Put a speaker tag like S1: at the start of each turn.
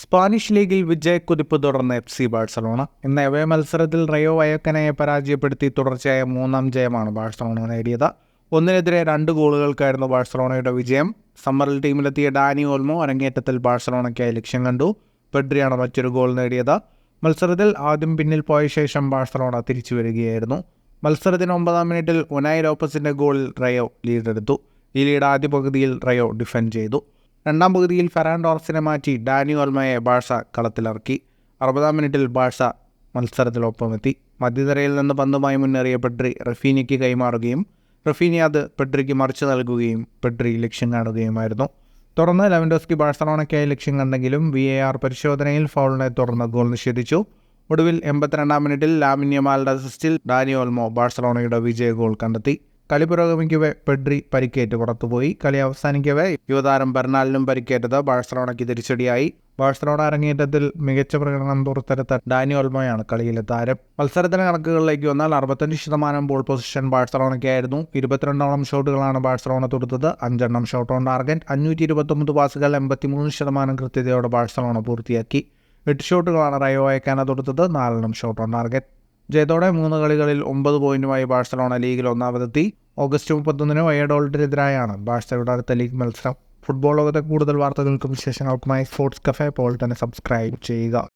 S1: Spanish ലീഗിൽ വിജയക്കുതിപ്പ് തുടർന്ന് FC Barcelona. ഇന്ന് എവേ മത്സരത്തിൽ റയോ വയക്കനയെ പരാജയപ്പെടുത്തി തുടർച്ചയായ 3ാം ജയമാണ് ബാഴ്സലോണ നേടിയത്. 1-നെതിരെ 2 ഗോളുകൾക്കായിരുന്നു ബാഴ്സലോണയുടെ വിജയം. സമ്മറിൽ ടീമിലെത്തിയ ഡാനി ഓൾമോ അരങ്ങേറ്റത്തിൽ ബാഴ്സലോണയ്ക്കായി ലക്ഷ്യം കണ്ടു. പെഡ്രിയാണ് മറ്റൊരു ഗോൾ നേടിയത്. മത്സരത്തിൽ ആദ്യം പിന്നിൽ പോയ ശേഷം ബാഴ്സലോണ തിരിച്ചു വരികയായിരുന്നു. മത്സരത്തിന് 9ാം മിനിറ്റിൽ ഉനായ് ലോപ്പസിന്റെ ഗോളിൽ റയോ ലീഡെടുത്തു. ഈ ലീഡ് ആദ്യ പകുതിയിൽ റയോ ഡിഫെൻഡ് ചെയ്തു. 2ാം പകുതിയിൽ ഫെറാൻ ടോറസിനെ മാറ്റി ഡാനി ഓൾമയെ ബാഴ്സ കളത്തിലിറക്കി. 60ാം മിനിറ്റിൽ ബാഴ്സ മത്സരത്തിലൊപ്പമെത്തി. മധ്യനിരയിൽ നിന്ന് പന്തുമായി മുന്നേറിയ പെഡ്രി റഫീനിക്ക് കൈമാറുകയും റഫീനി അത് പെഡ്രിക്ക് മറിച്ച് നൽകുകയും പെഡ്രി ലക്ഷ്യം കാണുകയുമായിരുന്നു. തുടർന്ന് ലെവൻഡോസ്കി ബാഴ്സലോണയ്ക്കായി ലക്ഷ്യം കണ്ടെങ്കിലും VAR പരിശോധനയിൽ ഫൗളിനെ തുടർന്ന് ഗോൾ നിഷേധിച്ചു. ഒടുവിൽ 82ാം മിനിറ്റിൽ ലാമിൻ യമാലിന്റെ അസിസ്റ്റിൽ ഡാനി ഓൾമോ ബാഴ്സലോണയുടെ വിജയ ഗോൾ കണ്ടെത്തി. കളി പുരോഗമിക്കവേ പെഡ്രി പരിക്കേറ്റ് പുറത്തുപോയി. കളി അവസാനിക്കവേ യുവതാരം ബെർണാലിനും പരിക്കേറ്റത് ബാഴ്സലോണയ്ക്ക് തിരിച്ചടിയായി. ബാഴ്സലോണ അരങ്ങേറ്റത്തിൽ മികച്ച പ്രകടനം പുറത്തെടുത്ത ഡാനി ഓൾമോയാണ് കളിയിലെ താരം. മത്സരത്തിന് കണക്കുകളിലേക്ക് വന്നാൽ 65% ബോൾ പൊസിഷൻ ബാഴ്സലോണയ്ക്കായിരുന്നു. 22ഓളം ഷോട്ടുകളാണ് ബാഴ്സലോണ തൊടുത്തത്. 5 ഷോട്ട് ഓൺ ടാർഗറ്റ്. 529 പാസുകൾ 83% കൃത്യതയോടെ ബാഴ്സലോണ പൂർത്തിയാക്കി. 8 ഷോട്ടുകളാണ് റയോ വയക്കാന തൊടുത്തത്. 4 ഷോട്ട് ഓൺ ടാർഗറ്റ്. ജയത്തോടെ 3 കളികളിൽ 9 പോയിന്റുമായി ബാഴ്സലോണ ലീഗിൽ ഒന്നാമതെത്തി. ഓഗസ്റ്റ് 31 വയഡോൾട്ടിനെതിരായാണ് ബാഴ്സയുടെ അടുത്ത ലീഗ് മത്സരം. ഫുട്ബോൾ ലോകത്തെ കൂടുതൽ വാർത്തകൾക്കും വിശേഷങ്ങൾക്കുമായി സ്പോർട്സ് കഫേ ഇപ്പോൾ തന്നെ സബ്സ്ക്രൈബ് ചെയ്യുക.